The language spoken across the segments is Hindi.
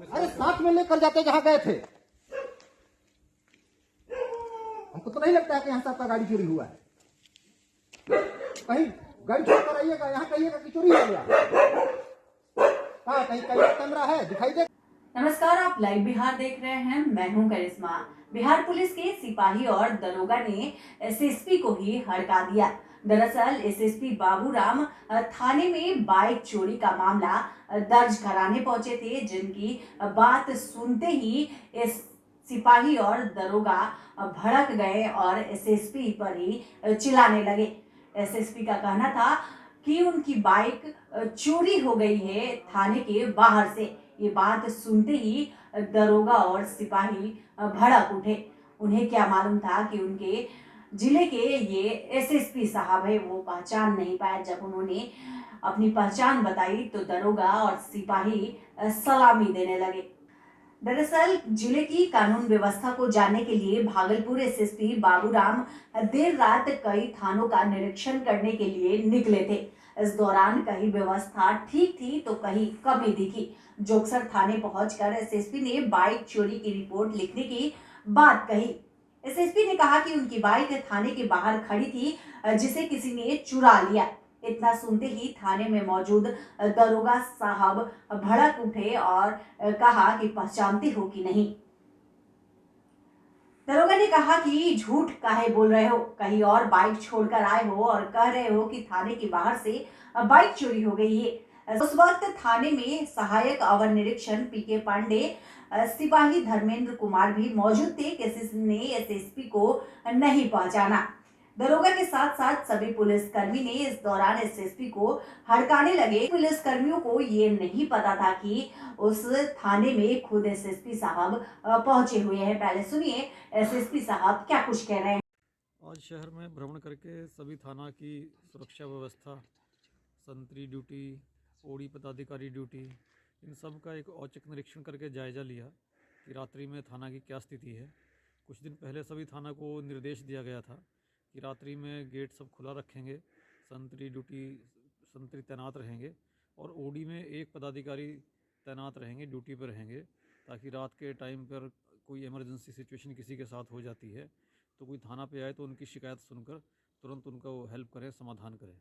अरे साथ में लेकर जाते जहाँ गए थे। हमको तो नहीं लगता है कि यहाँ से आपका गाड़ी चोरी हुआ है। कहीं गाड़ी छोड़ कर आइएगा, यहाँ कहिएगा कि चोरी हो गया। हाँ, कहीं कैमरा है दिखाई दे। नमस्कार, आप लाइव बिहार देख रहे हैं। मैं हूं करिश्मा। बिहार पुलिस के सिपाही और दरोगा ने एसएसपी को ही हड़का दिया। दरअसल एसएसपी बाबूराम थाने में बाइक चोरी का मामला दर्ज कराने पहुंचे थे, जिनकी बात सुनते ही इस सिपाही और दरोगा भड़क गए और एसएसपी पर ही चिल्लाने लगे। एसएसपी का कहना था कि उनकी बाइक चोरी हो गई है थाने के बाहर से। ये बात सुनते ही दरोगा और सिपाही भड़क उठे। उन्हें क्या मालूम था कि उनके जिले के ये एसएसपी साहब है। वो पहचान नहीं पाए। जब उन्होंने अपनी पहचान बताई तो दरोगा और सिपाही सलामी देने लगे। दरअसल जिले की कानून व्यवस्था को जानने के लिए भागलपुर एसएसपी बाबूराम देर रात कई थानों का निरीक्षण करने के लिए निकले थे। इस दौरान कहीं व्यवस्था ठीक थी तो कहीं कमी दिखी। जोगसर थाने पहुंचकर एसएसपी ने बाइक चोरी की रिपोर्ट लिखने की बात कही। एसएसपी ने कहा कि उनकी बाइक थाने के बाहर खड़ी थी, जिसे किसी ने चुरा लिया। इतना सुनते ही थाने में मौजूद दरोगा साहब भड़क उठे और कहा कि पहचानते हो कि नहीं। दरोगा ने कहा कि झूठ काहे बोल रहे हो, कहीं और बाइक छोड़कर आए हो और कह रहे हो कि थाने के बाहर से बाइक चोरी हो गई है। उस वक्त थाने में सहायक अवर निरीक्षक पीके पांडे, सिपाही धर्मेंद्र कुमार भी मौजूद थे। किसी ने एसएसपी को नहीं पहचाना। दरोगा के साथ साथ सभी पुलिसकर्मी ने इस दौरान एसएसपी को हड़काने लगे। पुलिसकर्मियों को ये नहीं पता था कि उस थाने में खुद एसएसपी साहब पहुंचे हुए हैं। पहले सुनिए एसएसपी साहब क्या कुछ कह रहे हैं। आज शहर में भ्रमण करके सभी थाना की सुरक्षा व्यवस्था, संतरी ड्यूटी, ओडी पदाधिकारी ड्यूटी, इन सब का एक औचक निरीक्षण करके जायजा लिया कि रात्रि में थाना की क्या स्थिति है। कुछ दिन पहले सभी थाना को निर्देश दिया गया था कि रात्रि में गेट सब खुला रखेंगे, संतरी तैनात रहेंगे और ओडी में एक पदाधिकारी तैनात रहेंगे, ड्यूटी पर रहेंगे, ताकि रात के टाइम पर कोई इमरजेंसी सिचुएशन किसी के साथ हो जाती है तो कोई थाना पे आए तो उनकी शिकायत सुनकर तुरंत उनका वो हेल्प करें, समाधान करें।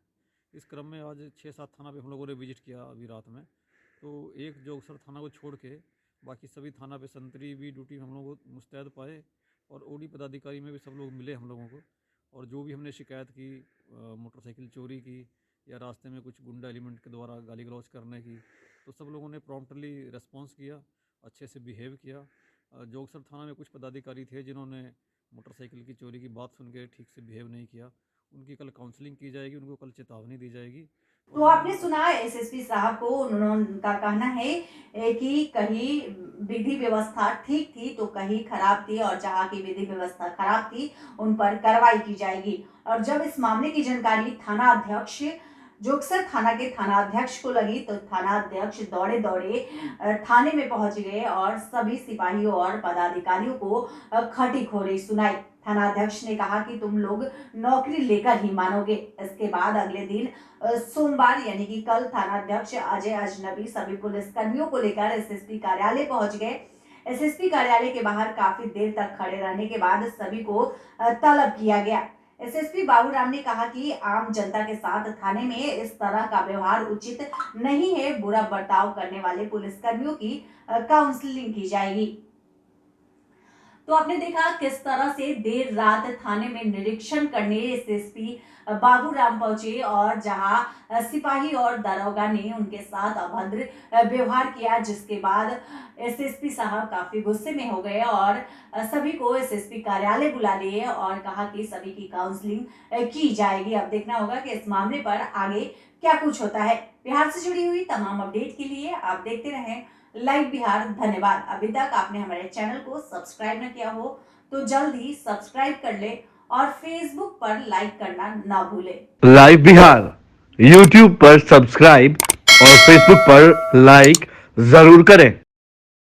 इस क्रम में आज 6-7 थाना पे हम लोगों ने विजिट किया अभी रात में। तो एक जोगसर थाना को छोड़ के बाकी सभी थाना पे संतरी भी ड्यूटी हम लोगों को मुस्तैद पाए और ओडी पदाधिकारी में भी सब लोग मिले हम लोगों को। और जो भी हमने शिकायत की मोटरसाइकिल चोरी की या रास्ते में कुछ गुंडा एलिमेंट के द्वारा गाली गलौज करने की, तो सब लोगों ने प्रॉम्प्टली रिस्पॉन्स किया, अच्छे से बिहेव किया। जोगसर थाना में कुछ पदाधिकारी थे जिन्होंने मोटरसाइकिल की चोरी की बात सुन के ठीक से बिहेव नहीं किया। उनकी कल काउंसलिंग की जाएगी, उनको कल चेतावनी दी जाएगी। तो आपने सुना एसएसपी साहब को, उनका कहना है कि कहीं विधि व्यवस्था ठीक थी तो कहीं खराब थी और जहां की विधि व्यवस्था खराब थी उन पर कार्रवाई की जाएगी। और जब इस मामले की जानकारी थाना अध्यक्ष, जोगसर थाना के थाना अध्यक्ष को लगी तो थाना अध्यक्ष दौड़े दौड़े थाने में पहुंच गए और सभी सिपाहियों और पदाधिकारियों को खटी खोरी सुनाई। थाना अध्यक्ष ने कहा कि तुम लोग नौकरी लेकर ही मानोगे। इसके बाद अगले दिन सोमवार यानी कि कल थाना अध्यक्ष अजय अजनबी सभी पुलिसकर्मियों को लेकर एसएसपी कार्यालय पहुंच गए। एसएसपी कार्यालय के बाहर काफी देर तक खड़े रहने के बाद सभी को तलब किया गया। एसएसपी बाबूराम ने कहा कि आम जनता के साथ थाने में इस तरह का व्यवहार उचित नहीं है। बुरा बर्ताव करने वाले पुलिसकर्मियों की काउंसलिंग की जाएगी। तो आपने देखा किस तरह से देर रात थाने में निरीक्षण करने एसएसपी बाबूराम पहुंचे और जहां सिपाही और दरोगा ने उनके साथ अभद्र व्यवहार किया, जिसके बाद एसएसपी साहब काफी गुस्से में हो गए और सभी को एसएसपी कार्यालय बुला लिए और कहा कि सभी की काउंसलिंग की जाएगी। अब देखना होगा कि इस मामले पर आगे क्या कुछ होता है। बिहार से जुड़ी हुई तमाम अपडेट के लिए आप देखते रहें लाइव बिहार। धन्यवाद। अभी तक आपने हमारे चैनल को सब्सक्राइब न किया हो तो जल्द ही सब्सक्राइब कर ले और फेसबुक पर लाइक करना ना भूले। लाइव बिहार यूट्यूब पर सब्सक्राइब और फेसबुक पर लाइक जरूर करें।